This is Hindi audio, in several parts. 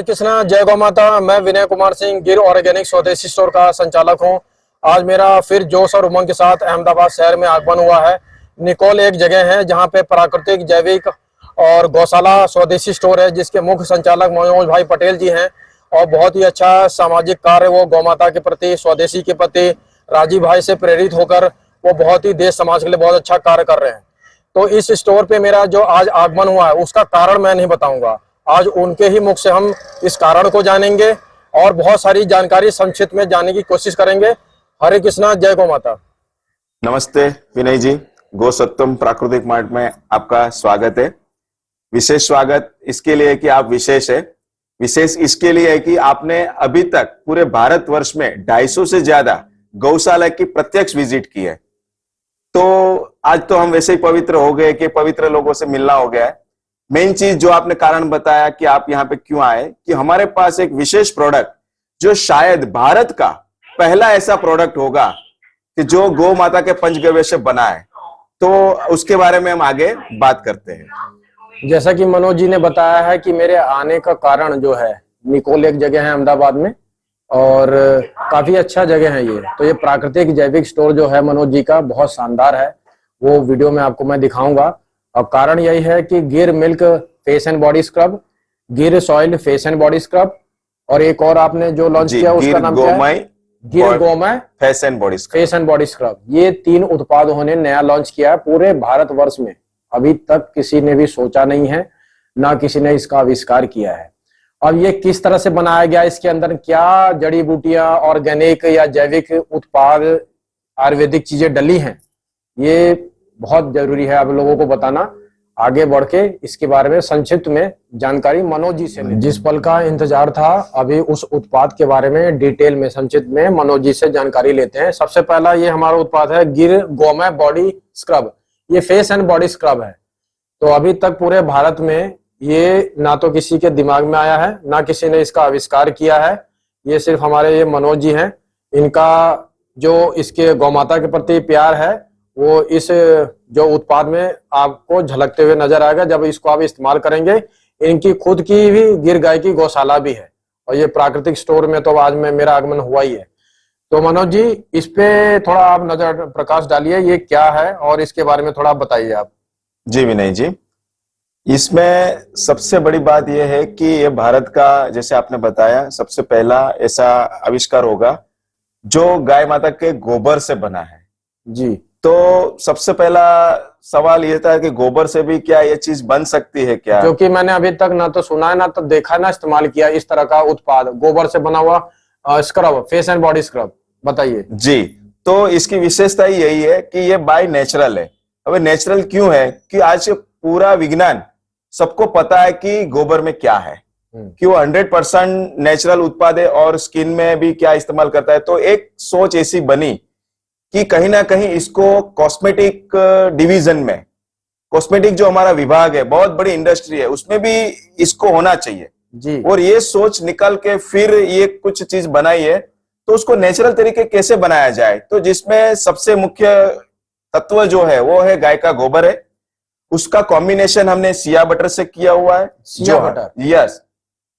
कृष्णा, जय गौ माता। मैं विनय कुमार सिंह, गिर ऑर्गेनिक स्वदेशी स्टोर का संचालक हूं। आज मेरा फिर जोश और उमंग के साथ अहमदाबाद शहर में आगमन हुआ है। निकोल एक जगह है जहां पे प्राकृतिक, जैविक और गौशाला स्वदेशी स्टोर है, जिसके मुख्य संचालक मनोज भाई पटेल जी हैं। और बहुत ही अच्छा सामाजिक कार्य वो गौ माता के प्रति, स्वदेशी के प्रति राजीव भाई से प्रेरित होकर वो बहुत ही देश समाज के लिए बहुत अच्छा कार्य कर रहे हैं। तो इस स्टोर पे मेरा जो आज आगमन हुआ है उसका कारण मैं नहीं बताऊंगा। आज उनके ही मुख से हम इस कारण को जानेंगे और बहुत सारी जानकारी संक्षिप्त में जानने की कोशिश करेंगे। हरे कृष्णा, जय गौ माता। नमस्ते विनय जी, गो सत्यम प्राकृतिक मार्ट में आपका स्वागत है। विशेष स्वागत इसके लिए कि आप विशेष है। विशेष इसके लिए है कि आपने अभी तक पूरे भारतवर्ष में 250 से ज्यादा गौशाला की प्रत्यक्ष विजिट की है। तो आज तो हम वैसे ही पवित्र हो गए कि पवित्र लोगों से मिलना हो गया है। मेन चीज जो आपने कारण बताया कि आप यहाँ पे क्यों आए, कि हमारे पास एक विशेष प्रोडक्ट जो शायद भारत का पहला ऐसा प्रोडक्ट होगा कि जो गौ माता के पंचगव्य से बना है। तो उसके बारे में हम आगे बात करते हैं। जैसा कि मनोज जी ने बताया है कि मेरे आने का कारण जो है, निकोल एक जगह है अहमदाबाद में और काफी अच्छा जगह है ये। तो ये प्राकृतिक जैविक स्टोर जो है मनोज जी का बहुत शानदार है, वो वीडियो में आपको मैं दिखाऊंगा। और कारण यही है कि Gir milk face and body scrub, Gir soil face and body scrub, और एक और आपने जो लॉन्च किया उसका नाम क्या है? गिर गोमय फेस एंड बॉडी स्क्रब। ये 3 उत्पाद उन्होंने नया लॉन्च किया है पूरे भारतवर्ष में। अभी तक किसी ने भी सोचा नहीं है, ना किसी ने इसका आविष्कार किया है। अब ये किस तरह से बनाया गया, इसके अंदर क्या जड़ी बूटियां, ऑर्गेनिक या जैविक उत्पाद, आयुर्वेदिक चीजें डली हैं, ये बहुत जरूरी है आप लोगों को बताना। आगे बढ़ के इसके बारे में संक्षिप्त में जानकारी मनोज जी से जिस पल का इंतजार था, अभी उस उत्पाद के बारे में डिटेल में संक्षिप्त में मनोज जी से जानकारी लेते हैं। सबसे पहला ये हमारा उत्पाद है गिर गोमय बॉडी स्क्रब। ये फेस एंड बॉडी स्क्रब है। तो अभी तक पूरे भारत में ये ना तो किसी के दिमाग में आया है, ना किसी ने इसका आविष्कार किया है। ये सिर्फ हमारे ये मनोज जी हैं। इनका जो इसके गौ माता के प्रति प्यार है वो इस जो उत्पाद में आपको झलकते हुए नजर आएगा जब इसको आप इस्तेमाल करेंगे। इनकी खुद की भी गिर गाय की गौशाला भी है और ये प्राकृतिक स्टोर में तो आज में मेरा आगमन हुआ ही है। तो मनोज जी, इस पे थोड़ा आप नजर प्रकाश डालिए, ये क्या है और इसके बारे में थोड़ा बताइए आप। जी विनय जी, इसमें सबसे बड़ी बात यह है कि ये भारत का, जैसे आपने बताया, सबसे पहला ऐसा आविष्कार होगा जो गाय माता के गोबर से बना है। जी। तो सबसे पहला सवाल ये था कि गोबर से भी क्या ये चीज बन सकती है क्या? जो कि मैंने अभी तक ना तो सुना है ना तो देखा ना इस्तेमाल किया इस तरह का उत्पाद, गोबर से बना हुआ scrub, face and body scrub. बताइए जी। तो इसकी विशेषता यही है कि ये बाय नेचुरल है। अब नेचुरल क्यों है कि आज पूरा विज्ञान सबको पता है कि गोबर में क्या है, कि वो 100% नेचुरल उत्पाद है और स्किन में भी क्या इस्तेमाल करता है। तो एक सोच ऐसी बनी कि कहीं ना कहीं इसको कॉस्मेटिक डिवीजन में, कॉस्मेटिक जो हमारा विभाग है, बहुत बड़ी इंडस्ट्री है, उसमें भी इसको होना चाहिए जी। और ये सोच निकल के फिर ये कुछ चीज बनाई है। तो उसको नेचुरल तरीके कैसे बनाया जाए, तो जिसमें सबसे मुख्य तत्व जो है वो है गाय का गोबर है। उसका कॉम्बिनेशन हमने सिया बटर से किया हुआ है। सिया बटर? यस,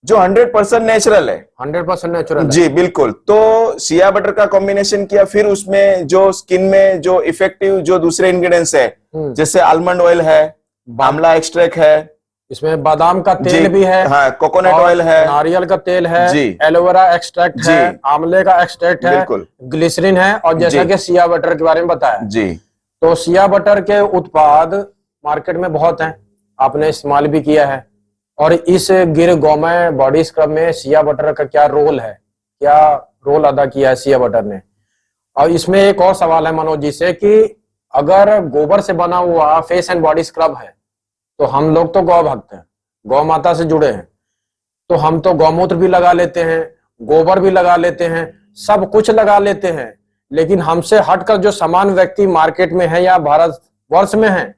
जो 100% नेचुरल है। 100% नेचुरल जी बिल्कुल। तो सिया बटर का कॉम्बिनेशन किया, फिर उसमें जो स्किन में जो इफेक्टिव जो दूसरे इंग्रेडिएंट्स है, जैसे आलमंड ऑयल है, आंवला एक्सट्रैक्ट है, इसमें बादाम का तेल भी है, हाँ, कोकोनट ऑयल है, नारियल का तेल है जी, एलोवेरा एक्सट्रैक्ट है, आंवले का एक्सट्रैक्ट है, बिल्कुल, ग्लिसरीन है, और जैसा कि सिया बटर के बारे में बताया जी। तो सिया बटर के उत्पाद मार्केट में बहुत हैं, आपने इस्तेमाल भी किया है। और इस गिर गोमय बॉडी स्क्रब में सिया बटर का क्या रोल है, क्या रोल अदा किया है सिया बटर ने। और इसमें एक और सवाल है मनोज जी से कि अगर गोबर से बना हुआ फेस एंड बॉडी स्क्रब है तो हम लोग तो गौ भक्त हैं, गौ माता से जुड़े हैं, तो हम तो गौमूत्र भी लगा लेते हैं, गोबर भी लगा लेते हैं, सब कुछ लगा लेते हैं, लेकिन हमसे हटकर जो समान व्यक्ति मार्केट में है या भारतवर्ष में है,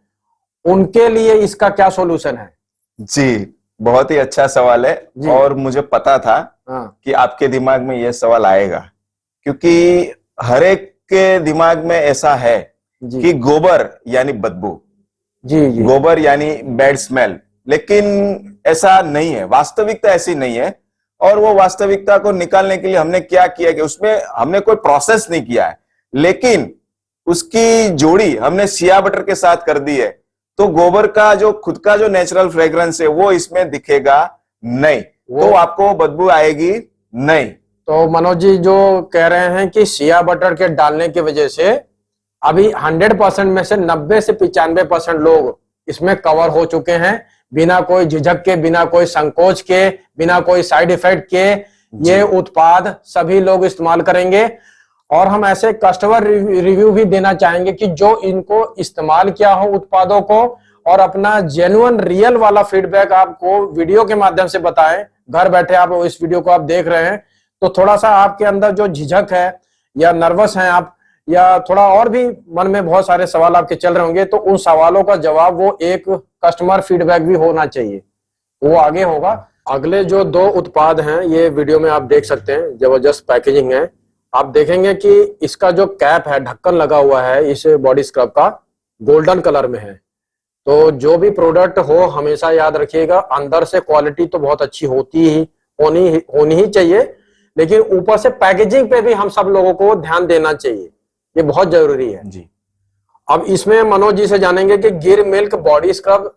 उनके लिए इसका क्या सॉल्यूशन है? जी, बहुत ही अच्छा सवाल है और मुझे पता था कि आपके दिमाग में यह सवाल आएगा, क्योंकि हर एक के दिमाग में ऐसा है कि गोबर यानी बदबू, जी जी, गोबर यानी बैड स्मेल। लेकिन ऐसा नहीं है, वास्तविकता ऐसी नहीं है। और वो वास्तविकता को निकालने के लिए हमने क्या किया कि उसमें हमने कोई प्रोसेस नहीं किया है, लेकिन उसकी जोड़ी हमने शिया बटर के साथ कर दी है, तो गोबर का जो खुद का जो नेचुरल फ्रेग्रेंस है वो इसमें दिखेगा नहीं, तो आपको बदबू आएगी नहीं। तो मनोज जी जो कह रहे हैं कि शिया बटर के डालने की वजह से अभी 100% में से 90 से 95% लोग इसमें कवर हो चुके हैं, बिना कोई झिझक के, बिना कोई संकोच के, बिना कोई साइड इफेक्ट के ये उत्पाद सभी लोग इस्तेमाल करेंगे। और हम ऐसे कस्टमर रिव्यू भी देना चाहेंगे कि जो इनको इस्तेमाल किया हो उत्पादों को और अपना जेन्युइन रियल वाला फीडबैक आपको वीडियो के माध्यम से बताएं। घर बैठे आप इस वीडियो को आप देख रहे हैं तो थोड़ा सा आपके अंदर जो झिझक है या नर्वस हैं आप, या थोड़ा और भी मन में बहुत सारे सवाल आपके चल रहे होंगे, तो उन सवालों का जवाब वो एक कस्टमर फीडबैक भी होना चाहिए, वो आगे होगा। अगले जो 2 उत्पाद हैं ये वीडियो में आप देख सकते हैं, जबरदस्त पैकेजिंग है। आप देखेंगे कि इसका जो कैप है, ढक्कन लगा हुआ है इस बॉडी स्क्रब का, गोल्डन कलर में है। तो जो भी प्रोडक्ट हो हमेशा याद रखिएगा अंदर से क्वालिटी तो बहुत अच्छी होनी ही चाहिए, लेकिन ऊपर से पैकेजिंग पे भी हम सब लोगों को ध्यान देना चाहिए, ये बहुत जरूरी है जी। अब इसमें मनोज जी से जानेंगे कि गिर मिल्क बॉडी स्क्रब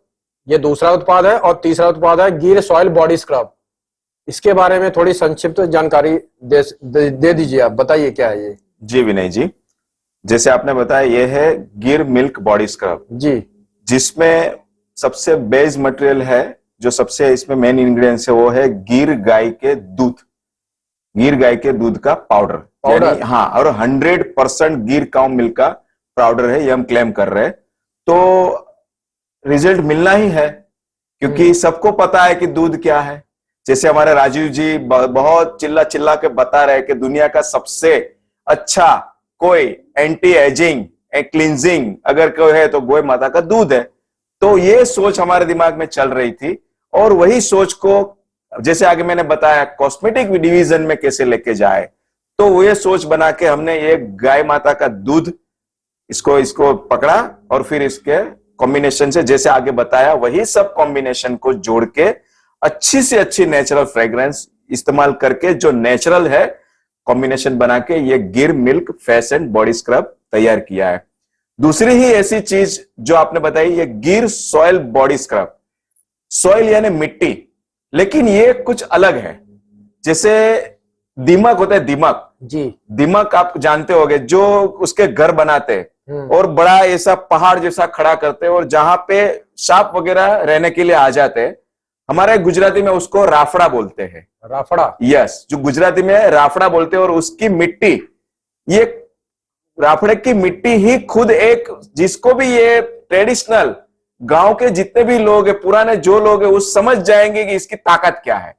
ये दूसरा उत्पाद है, और तीसरा उत्पाद है गिर सॉइल बॉडी स्क्रब। इसके बारे में थोड़ी संक्षिप्त जानकारी दे दीजिए, आप बताइए क्या है ये। जी विनय जी, जैसे आपने बताया ये है गिर मिल्क बॉडी स्क्रब जी, जिसमें सबसे बेस मटेरियल है, जो सबसे इसमें मेन इंग्रेडिएंट्स है वो है गिर गाय के दूध, गिर गाय के दूध का पाउडर। हाँ, और 100% गिर काउ मिल्क का पाउडर है, ये हम क्लेम कर रहे हैं। तो रिजल्ट मिलना ही है, क्योंकि सबको पता है कि दूध क्या है। जैसे हमारे राजीव जी बहुत चिल्ला चिल्ला के बता रहे हैं कि दुनिया का सबसे अच्छा कोई एंटी एजिंग क्लींजिंग अगर कोई है तो गौ माता का दूध है। तो ये सोच हमारे दिमाग में चल रही थी, और वही सोच को जैसे आगे मैंने बताया कॉस्मेटिक डिवीजन में कैसे लेके जाए, तो वो ये सोच बना के हमने ये गाय माता का दूध इसको पकड़ा, और फिर इसके कॉम्बिनेशन से जैसे आगे बताया वही सब कॉम्बिनेशन को जोड़ के अच्छी से अच्छी नेचुरल फ्रेग्रेंस इस्तेमाल करके जो नेचुरल है कॉम्बिनेशन बना के ये गिर milk face and body scrub तैयार किया है। दूसरी ही ऐसी चीज जो आपने बताई ये गिर सॉइल बॉडी स्क्रब। सॉइल यानी मिट्टी, लेकिन ये कुछ अलग है। जैसे दीमक होता है, दीमक जी, दीमक आप जानते होंगे, जो उसके घर बनाते और बड़ा ऐसा पहाड़ जैसा खड़ा करते और जहां पे सांप वगैरह रहने के लिए आ जाते, हमारे गुजराती में उसको राफड़ा बोलते हैं। राफड़ा, यस, जो गुजराती में राफड़ा बोलते हैं। और उसकी मिट्टी, ये राफड़े की मिट्टी ही खुद एक, जिसको भी ये ट्रेडिशनल गांव के जितने भी लोग हैं, पुराने जो लोग हैं, वो समझ जाएंगे कि इसकी ताकत क्या है।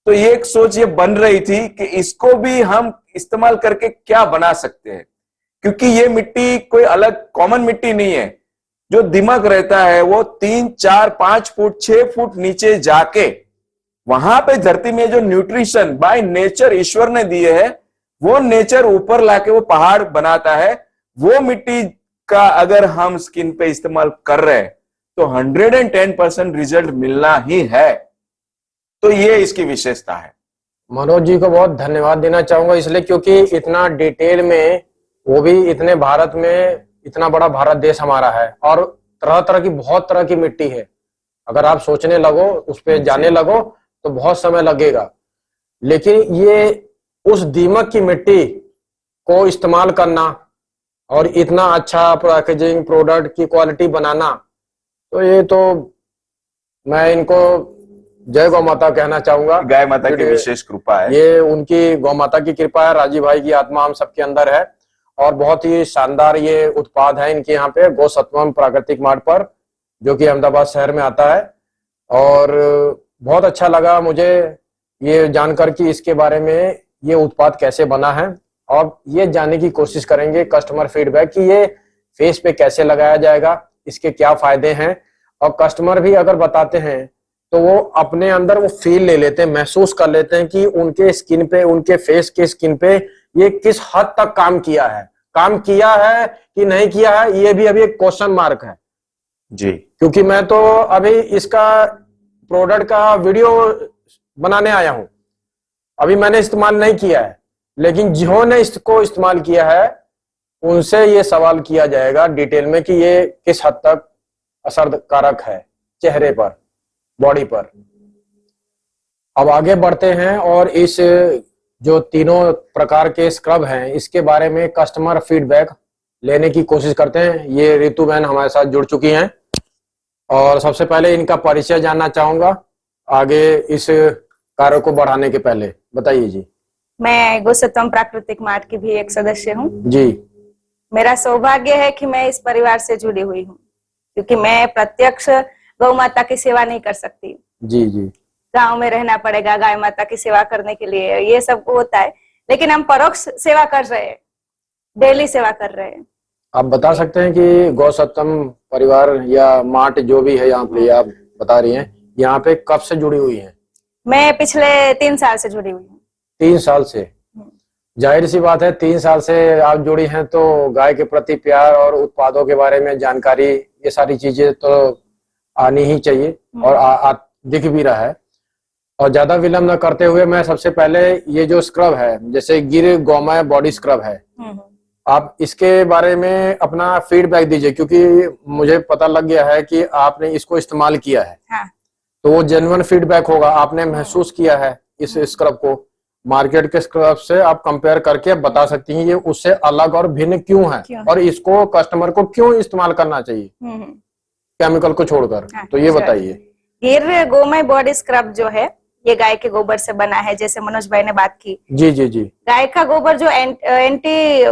तो ये एक सोच ये बन रही थी कि इसको भी हम इस्तेमाल करके क्या बना सकते हैं, क्योंकि ये मिट्टी कोई अलग कॉमन मिट्टी नहीं है। जो दिमाग रहता है वो 3, 4, 5 फुट 6 फुट नीचे जाके वहां पे धरती में जो न्यूट्रिशन बाय नेचर ईश्वर ने दिए है, वो नेचर ऊपर लाके वो पहाड़ बनाता है। वो मिट्टी का अगर हम स्किन पे इस्तेमाल कर रहे हैं तो 110% रिजल्ट मिलना ही है। तो ये इसकी विशेषता है। मनोज जी को बहुत धन्यवाद देना चाहूंगा इसलिए क्योंकि इतना डिटेल में, वो भी इतने भारत में, इतना बड़ा भारत देश हमारा है और तरह तरह की, बहुत तरह की मिट्टी है। अगर आप सोचने लगो, उस पर जाने लगो तो बहुत समय लगेगा। लेकिन ये उस दीमक की मिट्टी को इस्तेमाल करना और इतना अच्छा पैकेजिंग प्रोडक्ट की क्वालिटी बनाना, तो ये तो मैं इनको जय गौ माता कहना चाहूंगा। गाय माता की विशेष कृपा है, ये उनकी गौ माता की कृपा है। राजीव भाई की आत्मा हम सबके अंदर है और बहुत ही शानदार ये उत्पाद है इनके यहाँ पे गो सत्वम प्राकृतिक मार्ट पर, जो कि अहमदाबाद शहर में आता है। और बहुत अच्छा लगा मुझे ये जानकर कि इसके बारे में ये उत्पाद कैसे बना है, और ये जानने की कोशिश करेंगे कस्टमर फीडबैक कि ये फेस पे कैसे लगाया जाएगा, इसके क्या फायदे हैं। और कस्टमर भी अगर बताते हैं तो वो अपने अंदर वो फील ले लेते हैं, महसूस कर लेते हैं कि उनके स्किन पे, उनके फेस के स्किन पे ये किस हद तक काम किया है कि नहीं किया है, ये भी अभी एक क्वेश्चन मार्क है जी। क्योंकि मैं तो अभी इसका प्रोडक्ट का वीडियो बनाने आया हूं, अभी मैंने इस्तेमाल नहीं किया है, लेकिन जिन्होंने इसको इस्तेमाल किया है उनसे ये सवाल किया जाएगा डिटेल में कि ये किस हद तक असरकारक है चेहरे पर, बॉडी पर। अब आगे बढ़ते हैं और इस जो तीनों प्रकार के स्क्रब हैं इसके बारे में कस्टमर फीडबैक लेने की कोशिश करते हैं। ये रितु बहन हमारे साथ जुड़ चुकी हैं और सबसे पहले इनका परिचय जानना चाहूंगा आगे इस कार्य को बढ़ाने के पहले। बताइए जी। मैं गोसत्तम प्राकृतिक मार्ट की भी एक सदस्य हूँ जी। मेरा सौभाग्य है कि मैं इस परिवार से जुड़ी हुई हूँ, क्योंकि मैं प्रत्यक्ष गौ माता की सेवा नहीं कर सकती। जी जी। गांव में रहना पड़ेगा गाय माता की सेवा करने के लिए, ये सब होता है, लेकिन हम परोक्ष सेवा कर रहे हैं, डेली सेवा कर रहे हैं। आप बता सकते हैं कि गौसत्तम परिवार या मार्ट जो भी है यहाँ पे आप बता रही हैं, यहाँ पे कब से जुड़ी हुई हैं? मैं पिछले 3 साल से जुड़ी हुई हूँ। 3 साल से? जाहिर सी बात है 3 साल से आप जुड़ी हैं तो गाय के प्रति प्यार और उत्पादों के बारे में जानकारी, ये सारी चीजें तो आनी ही चाहिए और दिख भी रहा है। और ज्यादा विलंब न करते हुए मैं सबसे पहले ये जो स्क्रब है, जैसे गिर गौमय बॉडी स्क्रब है, आप इसके बारे में अपना फीडबैक दीजिए, क्योंकि मुझे पता लग गया है कि आपने इसको इस्तेमाल किया है। हाँ। तो वो जेन्युइन फीडबैक होगा, आपने महसूस किया है इस स्क्रब को। मार्केट के स्क्रब से आप कंपेयर करके बता सकती हैं ये उससे अलग और भिन्न क्यों है और इसको कस्टमर को क्यों इस्तेमाल करना चाहिए केमिकल को छोड़कर। हाँ, तो ये बताइए। गिर गौमय बॉडी स्क्रब जो है ये गाय के गोबर से बना है, जैसे मनोज भाई ने बात की। जी जी जी। गाय का गोबर जो एंटी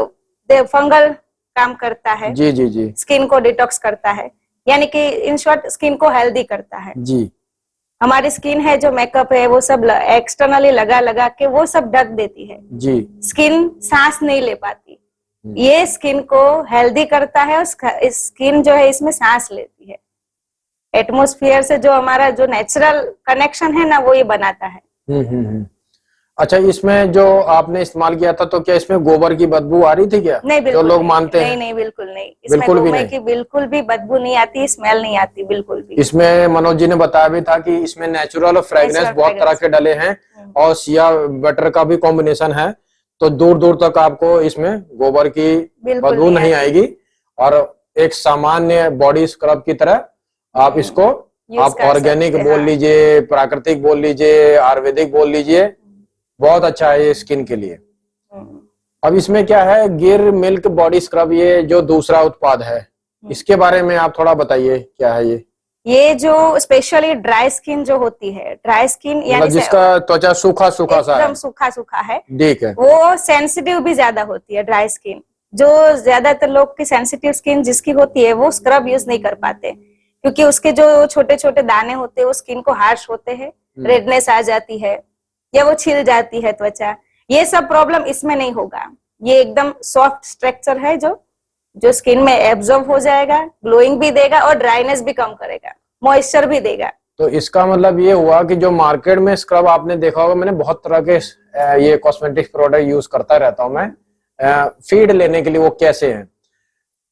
फंगल काम करता है। जी जी जी। स्किन को डिटॉक्स करता है, यानी कि इन शॉर्ट स्किन को हेल्दी करता है। जी। हमारी स्किन है जो मेकअप है वो सब एक्सटर्नली लगा लगा के वो सब ढक देती है जी। स्किन सांस नहीं ले पाती, ये स्किन को हेल्दी करता है और स्किन जो है इसमें सांस लेती है। एटमॉस्फेयर से जो हमारा जो नेचुरल कनेक्शन है ना वो ये बनाता है। अच्छा, इसमें जो आपने इस्तेमाल किया था तो क्या इसमें गोबर की बदबू आ रही थी क्या? नहीं, बिल्कुल जो लोग मानते हैं। नहीं नहीं बिल्कुल नहीं, इसमें बिल्कुल भी गोमय नहीं। की बिल्कुल भी बदबू नहीं आती, स्मेल नहीं आती बिल्कुल भी। इसमें मनोज जी ने बताया भी था कि इसमें नेचुरल फ्रेग्रेंस बहुत तरह के डले हैं और सिया बटर का भी कॉम्बिनेशन है, तो दूर दूर तक आपको इसमें गोबर की बदबू नहीं आएगी और एक सामान्य बॉडी स्क्रब की तरह आप इसको आप ऑर्गेनिक बोल लीजिए, प्राकृतिक बोल लीजिए, आयुर्वेदिक बोल लीजिए, बहुत अच्छा है ये स्किन के लिए। अब इसमें क्या है, गिर मिल्क बॉडी स्क्रब, ये जो दूसरा उत्पाद है इसके बारे में आप थोड़ा बताइए क्या है ये जो स्पेशली ड्राई स्किन जो होती है, ड्राई स्किन यानी जिसका त्वचा सूखा सूखा सा है, एकदम सूखा सूखा है, ठीक है, वो सेंसिटिव भी ज्यादा होती है। ड्राई स्किन जो ज्यादातर लोग की सेंसिटिव स्किन जिसकी होती है वो स्क्रब यूज नहीं कर पाते, क्योंकि उसके जो छोटे छोटे दाने होते हैं वो स्किन को हार्श होते हैं, रेडनेस आ जाती है या वो छिल जाती है त्वचा। ये सब प्रॉब्लम इसमें नहीं होगा, ये एकदम सॉफ्ट स्ट्रक्चर है जो स्किन में एब्जॉर्ब हो जाएगा, ग्लोइंग भी देगा और ड्राइनेस भी कम करेगा, मॉइस्चर भी देगा। तो इसका मतलब ये हुआ कि जो मार्केट में स्क्रब आपने देखा होगा, मैंने बहुत तरह के ये कॉस्मेटिक्स प्रोडक्ट यूज करता रहता हूं मैं फीड लेने के लिए, वो कैसे हैं,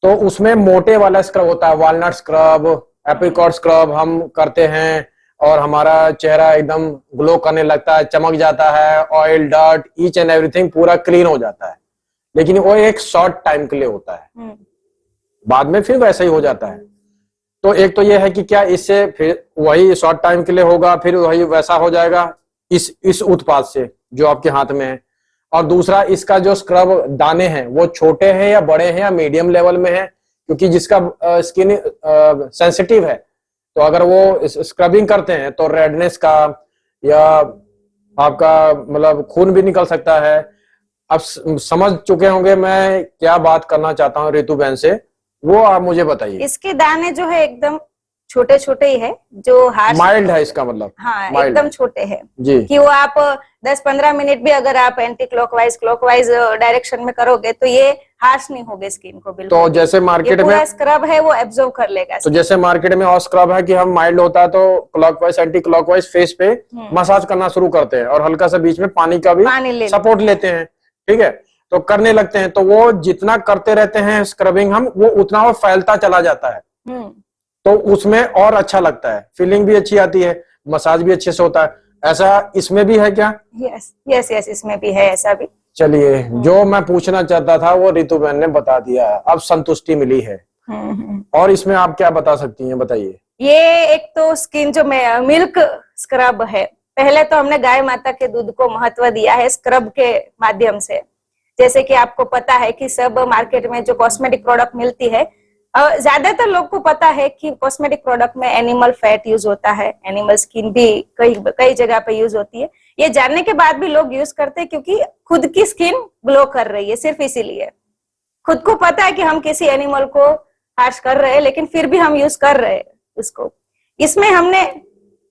तो उसमें मोटे वाला स्क्रब होता है, वॉलनट स्क्रब, एप्रिकॉट स्क्रब हम करते हैं और हमारा चेहरा एकदम ग्लो करने लगता है, चमक जाता है, oil dirt each and everything पूरा क्लीन हो जाता है, लेकिन वो एक शॉर्ट टाइम के लिए होता है, बाद में फिर वैसा ही हो जाता है। तो एक तो ये है कि क्या इससे फिर वही शॉर्ट टाइम के लिए होगा, फिर वही वैसा हो जाएगा इस उत्पाद से जो आपके हाथ में है, और दूसरा इसका जो स्क्रब दाने हैं वो छोटे हैं या बड़े हैं या मीडियम लेवल में है, क्योंकि जिसका स्किन सेंसिटिव है तो अगर वो स्क्रबिंग करते हैं तो रेडनेस का या आपका मतलब खून भी निकल सकता है। अब समझ चुके होंगे मैं क्या बात करना चाहता हूँ रितु बहन से, वो आप मुझे बताइए। इसके दाने जो है एकदम छोटे छोटे ही है, जो हार्श माइल्ड है इसका मतलब। हाँ, एकदम छोटे हैं जी, कि वो आप 10-15 मिनट भी अगर आप एंटी क्लॉकवाइज डायरेक्शन में करोगे तो ये हार्श नहीं होगे स्किन को बिल्कुल। तो जैसे मार्केट में स्क्रब है वो एब्जॉर्ब कर लेगा। तो जैसे मार्केट में और स्क्रब है कि हम माइल्ड होता है तो क्लॉकवाइज एंटी क्लॉकवाइज फेस पे मसाज करना शुरू करते हैं और हल्का सा बीच में पानी का भी सपोर्ट लेते हैं, ठीक है, तो करने लगते हैं, तो वो जितना करते रहते हैं स्क्रबिंग हम, वो उतना वो फैलता चला जाता है, तो उसमें और अच्छा लगता है, फीलिंग भी अच्छी आती है, मसाज भी अच्छे से होता है। ऐसा इसमें भी है क्या? यस यस यस, इसमें भी है ऐसा भी। चलिए, जो मैं पूछना चाहता था वो रितु बहन ने बता दिया, अब संतुष्टि मिली है। और इसमें आप क्या बता सकती हैं, बताइए। ये एक तो स्किन जो मिल्क स्क्रब है, पहले तो हमने गाय माता के दूध को महत्व दिया है स्क्रब के माध्यम से। जैसे कि आपको पता है कि सब मार्केट में जो कॉस्मेटिक प्रोडक्ट मिलती है, ज्यादातर लोग को पता है कि कॉस्मेटिक प्रोडक्ट में एनिमल फैट यूज होता है, एनिमल स्किन भी कई जगह पे यूज होती है। ये जानने के बाद भी लोग यूज करते हैं क्योंकि खुद की स्किन ग्लो कर रही है, सिर्फ इसीलिए। खुद को पता है कि हम किसी एनिमल को हार्श कर रहे हैं, लेकिन फिर भी हम यूज कर रहे हैं उसको। इसमें हमने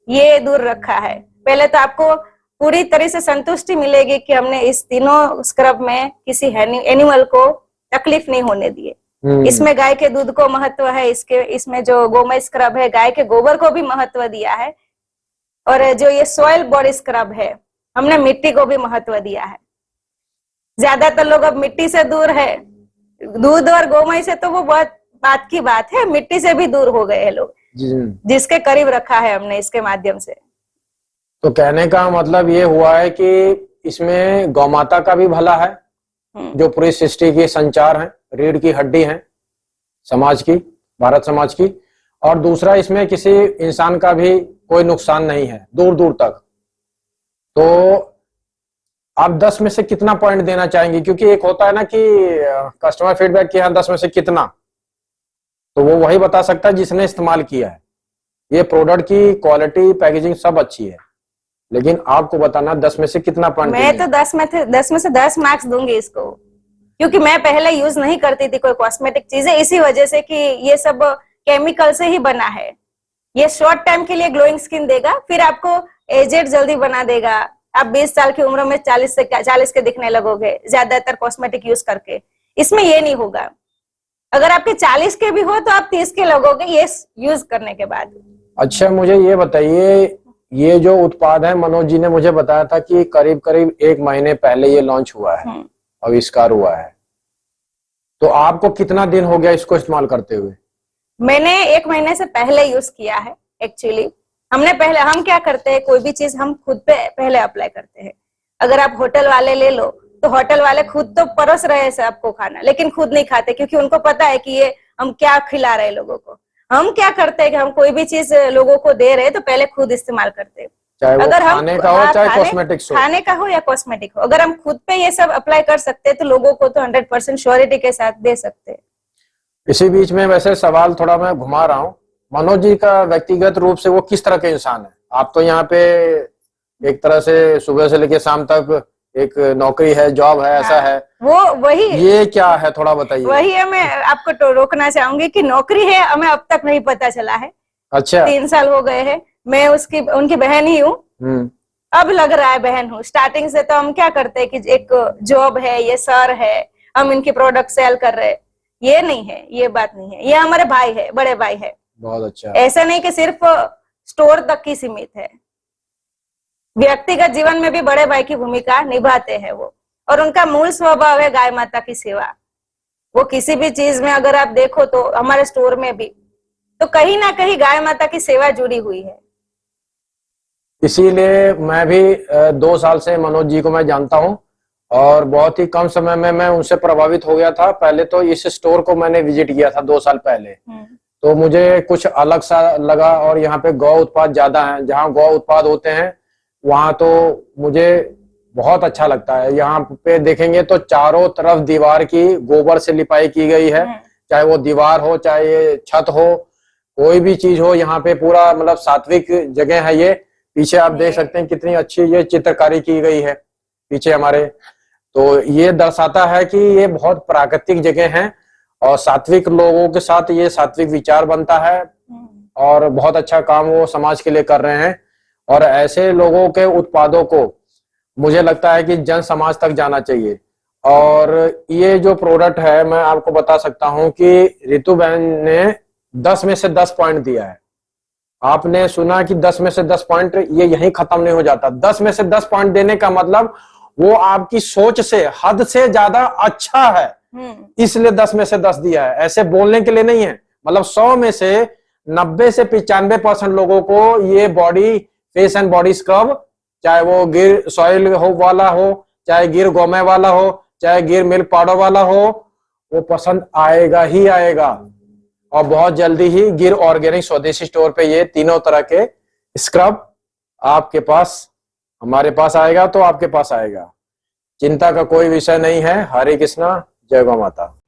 ये दूर रखा है। पहले तो आपको पूरी तरह से संतुष्टि मिलेगी कि हमने इस तीनों स्क्रब में किसी एनिमल को तकलीफ नहीं होने दिए। इसमें गाय के दूध को महत्व है, इसमें जो गोमय स्क्रब है गाय के गोबर को भी महत्व दिया है। और जो ये सॉइल बॉडी स्क्रब है, हमने मिट्टी को भी महत्व दिया है। ज्यादातर लोग अब मिट्टी से दूर है, दूध और गोमय से तो वो बहुत बात की बात है, मिट्टी से भी दूर हो गए हैं लोग, जिसके करीब रखा है हमने इसके माध्यम से। तो कहने का मतलब ये हुआ है कि इसमें गौ माता का भी भला है, जो पूरी सृष्टि की संचार है, रीढ़ की हड्डी है समाज की, भारत समाज की। और दूसरा, इसमें किसी इंसान का भी कोई नुकसान नहीं है दूर दूर तक। तो आप 10 में से कितना पॉइंट देना चाहेंगे? क्योंकि एक होता है ना कि कस्टमर फीडबैक कि हाँ 10 में से कितना, तो वो वही बता सकता है जिसने इस्तेमाल किया है। ये प्रोडक्ट की क्वालिटी, पैकेजिंग सब अच्छी है, लेकिन आपको बताना 10 में से कितना पॉइंट। मैं तो 10 में से 10 मार्क्स दूंगी इसको, क्योंकि मैं पहले यूज नहीं करती थी कोई कॉस्मेटिक चीजें, इसी वजह से कि ये सब केमिकल से ही बना है। ये शॉर्ट टाइम के लिए ग्लोइंग स्किन देगा, फिर आपको एजेड जल्दी बना देगा। आप 20 साल की उम्र में 40 के दिखने लगोगे ज्यादातर कॉस्मेटिक यूज करके। इसमें ये नहीं होगा। अगर आपके 40 के भी हो तो आप 30 के लगोगे ये यूज करने के बाद। अच्छा, मुझे ये बताइए, ये जो उत्पाद है, मनोज जी ने मुझे बताया था कि करीब करीब 1 महीने पहले ये लॉन्च हुआ है, आविष्कार हुआ है। तो आपको कितना दिन हो गया इसको इस्तेमाल करते हुए? मैंने 1 महीने से पहले यूज किया है। एक्चुअली हम क्या करते हैं, कोई भी चीज हम खुद पे पहले अप्लाई करते हैं। अगर आप होटल वाले ले लो तो होटल वाले खुद तो परोस रहे हैं सबको खाना, लेकिन खुद नहीं खाते, क्योंकि उनको पता है कि ये हम क्या खिला रहे हैं लोगों को। हम क्या करते हैं कि हम कोई भी चीज लोगों को दे रहे हैं तो पहले खुद इस्तेमाल करते हैं। चाहे वो अगर खाने का हो, चाहे कॉस्मेटिक्स हो, खाने का हो या कॉस्मेटिक हो, अगर हम खुद पे ये सब अप्लाई कर सकते हैं तो लोगों को तो 100% श्योरिटी के साथ दे सकते हैं। इसी बीच में वैसे सवाल थोड़ा मैं घुमा रहा हूँ, मनोज जी का व्यक्तिगत रूप से वो किस तरह के इंसान है? आप तो यहाँ पे एक तरह से सुबह से लेकर शाम तक एक नौकरी है, जॉब है, ऐसा है, वो वही ये क्या है, थोड़ा बताइए। वही है, मैं आपको तो रोकना चाहूंगी कि नौकरी है, हमें अब तक नहीं पता चला है। अच्छा, 3 साल हो गए हैं, मैं उनकी बहन ही हूँ। अब लग रहा है बहन हूँ। स्टार्टिंग से तो हम क्या करते हैं कि एक जॉब है, ये सर है, हम इनकी प्रोडक्ट सेल कर रहे हैं, ये नहीं है, ये बात नहीं है। ये हमारे भाई है, बड़े भाई है। बहुत अच्छा। ऐसा नहीं कि सिर्फ स्टोर तक की सीमित है, व्यक्तिगत जीवन में भी बड़े भाई की भूमिका निभाते हैं वो। और उनका मूल स्वभाव है गाय माता की सेवा। वो किसी भी चीज में अगर आप देखो तो हमारे स्टोर में भी तो कहीं ना कहीं गाय माता की सेवा जुड़ी हुई है। इसीलिए मैं भी 2 साल से मनोज जी को मैं जानता हूं और बहुत ही कम समय में मैं उनसे प्रभावित हो गया था। पहले तो इस स्टोर को मैंने विजिट किया था 2 साल पहले, तो मुझे कुछ अलग सा लगा। और यहाँ पे गौ उत्पाद ज्यादा हैं, जहाँ गौ उत्पाद होते हैं वहां तो मुझे बहुत अच्छा लगता है। यहाँ पे देखेंगे तो चारों तरफ दीवार की गोबर से लिपाई की गई है, चाहे वो दीवार हो, चाहे ये छत हो, कोई भी चीज हो, यहाँ पे पूरा मतलब सात्विक जगह है। ये पीछे आप देख सकते हैं कितनी अच्छी ये चित्रकारी की गई है पीछे हमारे। तो ये दर्शाता है कि ये बहुत प्राकृतिक जगह है और सात्विक लोगों के साथ ये सात्विक विचार बनता है और बहुत अच्छा काम वो समाज के लिए कर रहे हैं। और ऐसे लोगों के उत्पादों को मुझे लगता है कि जन समाज तक जाना चाहिए। और ये जो प्रोडक्ट है, मैं आपको बता सकता हूं कि रितु बहन ने 10 में से 10 पॉइंट दिया है। आपने सुना कि 10 में से 10 पॉइंट, ये यहीं खत्म नहीं हो जाता। 10 में से 10 पॉइंट देने का मतलब वो आपकी सोच से हद से ज्यादा अच्छा है, इसलिए 10 में से 10 दिया है। ऐसे बोलने के लिए नहीं है। मतलब 100 में से 90 से 95% लोगों को ये body face and body scrub चाहे वो गिर सॉइल हो वाला हो, चाहे गिर गोमे वाला हो, चाहे गिर मिल्क पाउडर वाला हो, वो पसंद आएगा ही आएगा। और बहुत जल्दी ही गिर ऑर्गेनिक स्वदेशी स्टोर पे ये तीनों तरह के स्क्रब आपके पास, हमारे पास आएगा तो आपके पास आएगा। चिंता का कोई विषय नहीं है। हरे कृष्णा, जय गौ माता।